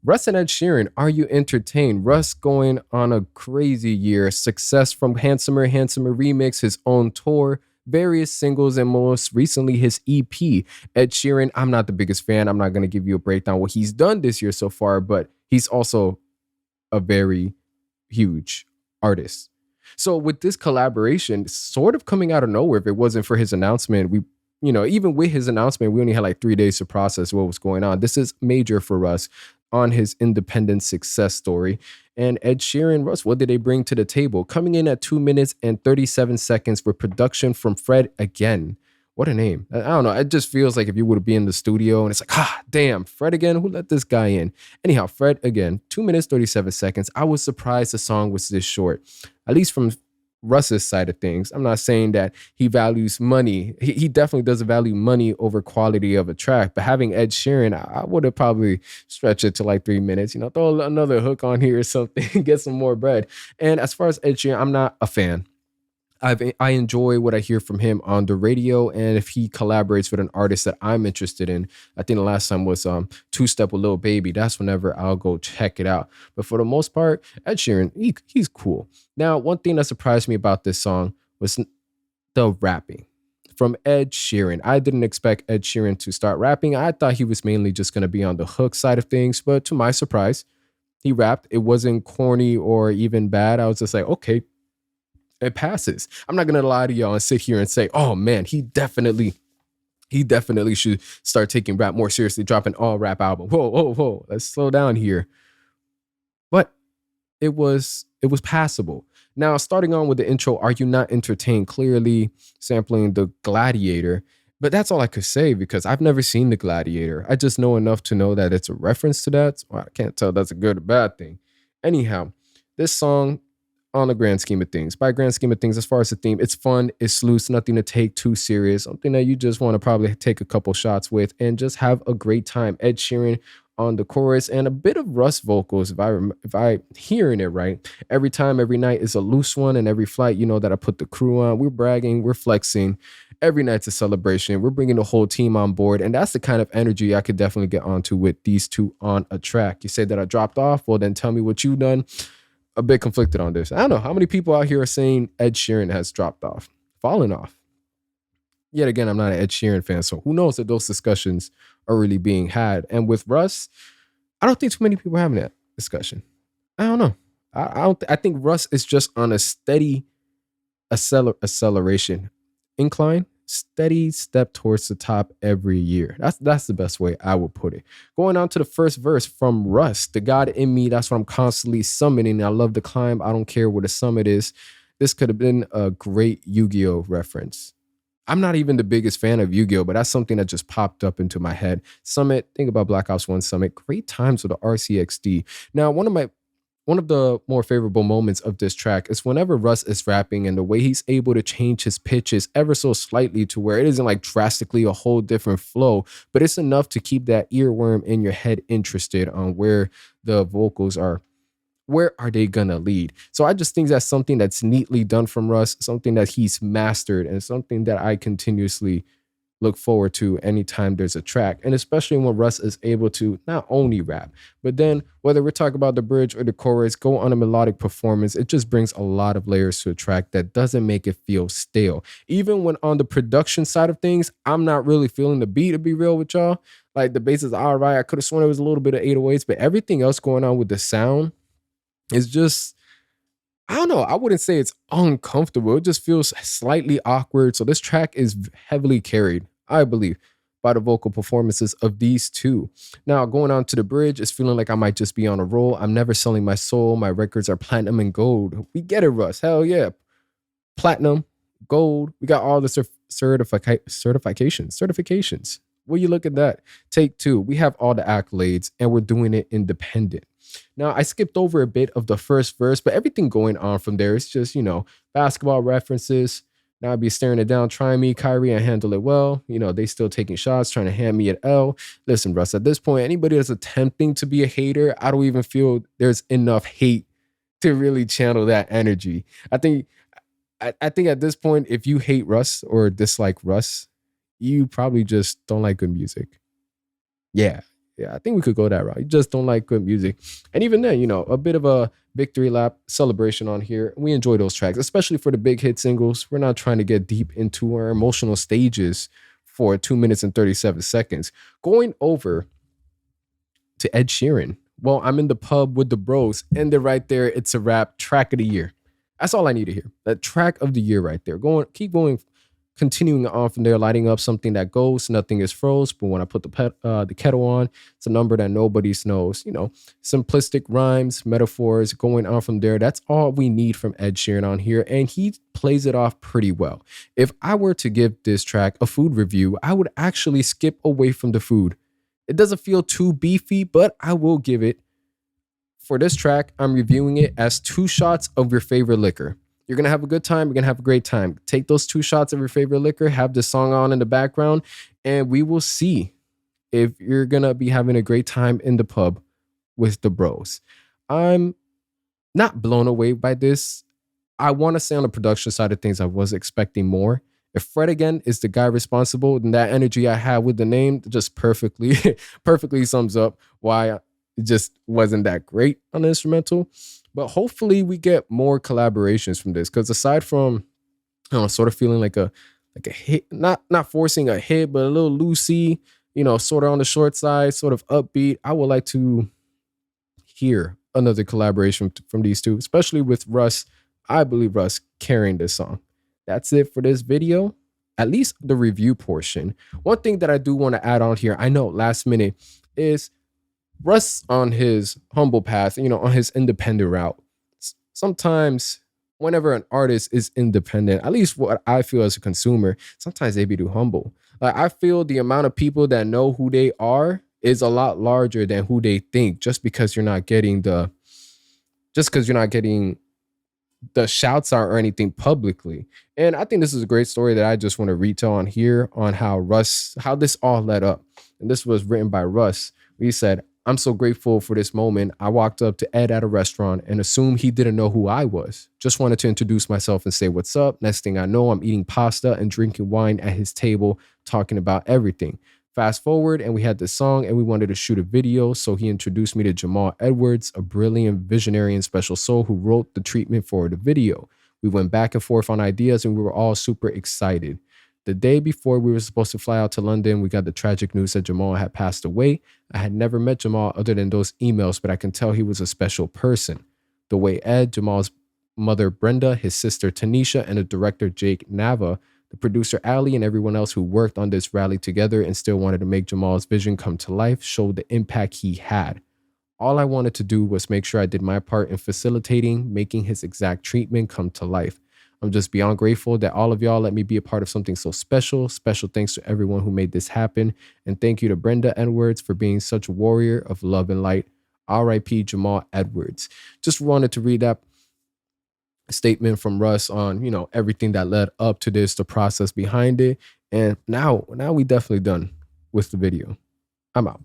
Russ and Ed Sheeran, are you entertained? Russ going on a crazy year. Success from Handsomer, Handsomer Remix, his own tour, various singles, and most recently his EP. Ed Sheeran, I'm not the biggest fan. I'm not going to give you a breakdown what he's done this year so far, but he's also a very huge artist. So with this collaboration, sort of coming out of nowhere, if it wasn't for his announcement, even with his announcement, we only had like 3 days to process what was going on. This is major for us on his independent success story. And Ed Sheeran, Russ, what did they bring to the table? Coming in at 2 minutes and 37 seconds with production from Fred again. What a name. I don't know. It just feels like if you would be in the studio and it's like, damn, Fred again? Who let this guy in? Anyhow, Fred again, 2 minutes, 37 seconds. I was surprised the song was this short, at least from Russ's side of things. I'm not saying that he values money. He definitely doesn't value money over quality of a track. But having Ed Sheeran, I would have probably stretched it to like 3 minutes, throw another hook on here or something, get some more bread. And as far as Ed Sheeran, I'm not a fan. I enjoy what I hear from him on the radio, and if he collaborates with an artist that I'm interested in, I think the last time was Two Step with Lil Baby. That's whenever I'll go check it out. But for the most part, Ed Sheeran, he's cool. Now, one thing that surprised me about this song was the rapping from Ed Sheeran. I didn't expect Ed Sheeran to start rapping. I thought he was mainly just going to be on the hook side of things, but to my surprise, he rapped. It wasn't corny or even bad. I was just like, okay, it passes. I'm not gonna lie to y'all and sit here and say, oh man, he definitely should start taking rap more seriously, dropping all rap album. Whoa, whoa, whoa. Let's slow down here. But it was passable. Now, starting on with the intro, Are You Not Entertained? Clearly sampling the Gladiator. But that's all I could say because I've never seen the Gladiator. I just know enough to know that it's a reference to that. So I can't tell that's a good or bad thing. Anyhow, this song, on the grand scheme of things, by grand scheme of things, as far as the theme, it's fun, it's loose, nothing to take too serious, something that you just want to probably take a couple shots with and just have a great time. Ed Sheeran on the chorus and a bit of Russ vocals, if I hearing it right. Every time, every night is a loose one, and every flight, that I put the crew on. We're bragging, we're flexing. Every night's a celebration. We're bringing the whole team on board, and that's the kind of energy I could definitely get onto with these two on a track. You say that I dropped off, well then tell me what you've done. A bit conflicted on this. I don't know how many people out here are saying Ed Sheeran has dropped off, fallen off. Yet again, I'm not an Ed Sheeran fan, so who knows if those discussions are really being had. And with Russ, I don't think too many people are having that discussion. I don't know. I don't. I think Russ is just on a steady acceleration incline, steady step towards the top every year. That's the best way I would put it. Going on to the first verse from Russ, the God in me, that's what I'm constantly summoning. I love the climb. I don't care where the summit is. This could have been a great Yu-Gi-Oh reference. I'm not even the biggest fan of Yu-Gi-Oh, but that's something that just popped up into my head. Summit, think about Black Ops 1 Summit. Great times with the RCXD. Now, one of the more favorable moments of this track is whenever Russ is rapping and the way he's able to change his pitches ever so slightly to where it isn't like drastically a whole different flow, but it's enough to keep that earworm in your head interested on where the vocals are. Where are they gonna lead? So I just think that's something that's neatly done from Russ, something that he's mastered, and something that I continuously look forward to anytime there's a track. And especially when Russ is able to not only rap, but then whether we're talking about the bridge or the chorus, go on a melodic performance, it just brings a lot of layers to a track that doesn't make it feel stale. Even when on the production side of things, I'm not really feeling the beat, to be real with y'all. Like the bass is all right. I could have sworn it was a little bit of 808s, but everything else going on with the sound is just, I don't know. I wouldn't say it's uncomfortable. It just feels slightly awkward. So this track is heavily carried, I believe, by the vocal performances of these two. Now, going on to the bridge, it's feeling like I might just be on a roll. I'm never selling my soul. My records are platinum and gold. We get it, Russ. Hell yeah. Platinum, gold. We got all the certifications. Will you look at that? Take two. We have all the accolades and we're doing it independent. Now, I skipped over a bit of the first verse, but everything going on from there is just, basketball references. Now I'd be staring it down, trying me, Kyrie, I handle it well. They still taking shots, trying to hand me an L. Listen, Russ, at this point, anybody that's attempting to be a hater, I don't even feel there's enough hate to really channel that energy. I think at this point, if you hate Russ or dislike Russ, you probably just don't like good music. Yeah, I think we could go that route. You just don't like good music. And even then, a bit of a victory lap celebration on here. We enjoy those tracks, especially for the big hit singles. We're not trying to get deep into our emotional stages for 2 minutes and 37 seconds. Going over to Ed Sheeran. Well, I'm in the pub with the bros, and they're right there. It's a rap track of the year. That's all I need to hear. That track of the year right there. Keep going, continuing on from there, lighting up something that goes. Nothing is froze. But when I put the kettle on, it's a number that nobody knows. Simplistic rhymes, metaphors, going on from there. That's all we need from Ed Sheeran on here, and he plays it off pretty well. If I were to give this track a food review, I would actually skip away from the food. It doesn't feel too beefy, but I will give it. For this track, I'm reviewing it as 2 shots of your favorite liquor. You're going to have a good time. You're going to have a great time. Take those 2 shots of your favorite liquor, have the song on in the background, and we will see if you're going to be having a great time in the pub with the bros. I'm not blown away by this. I want to say on the production side of things, I was expecting more. If Fred again is the guy responsible, then that energy I had with the name just perfectly sums up why it just wasn't that great on the instrumental. But hopefully we get more collaborations from this, because aside from sort of feeling like a hit, not forcing a hit, but a little loosey, sort of on the short side, sort of upbeat, I would like to hear another collaboration from these two, especially with Russ. I believe Russ carrying this song. That's it for this video, at least the review portion. One thing that I do want to add on here, I know last minute, is Russ on his humble path, on his independent route. Sometimes whenever an artist is independent, at least what I feel as a consumer, sometimes they be too humble. Like, I feel the amount of people that know who they are is a lot larger than who they think, just because you're not getting the shouts out or anything publicly. And I think this is a great story that I just want to retell on here on how this all led up. And this was written by Russ. He said, "I'm so grateful for this moment. I walked up to Ed at a restaurant and assumed he didn't know who I was. Just wanted to introduce myself and say what's up. Next thing I know, I'm eating pasta and drinking wine at his table, talking about everything. Fast forward, and we had this song and we wanted to shoot a video, so he introduced me to Jamal Edwards, a brilliant visionary and special soul who wrote the treatment for the video. We went back and forth on ideas and we were all super excited. The day before we were supposed to fly out to London, we got the tragic news that Jamal had passed away. I had never met Jamal other than those emails, but I can tell he was a special person. The way Ed, Jamal's mother Brenda, his sister Tanisha, and the director Jake Nava, the producer Ali, and everyone else who worked on this rallied together and still wanted to make Jamal's vision come to life, showed the impact he had. All I wanted to do was make sure I did my part in facilitating, making his exact treatment come to life. I'm just beyond grateful that all of y'all let me be a part of something so special. Special thanks to everyone who made this happen. And thank you to Brenda Edwards for being such a warrior of love and light. R.I.P. Jamal Edwards." Just wanted to read that statement from Russ on, everything that led up to this, the process behind it. And now we definitely done with the video. I'm out.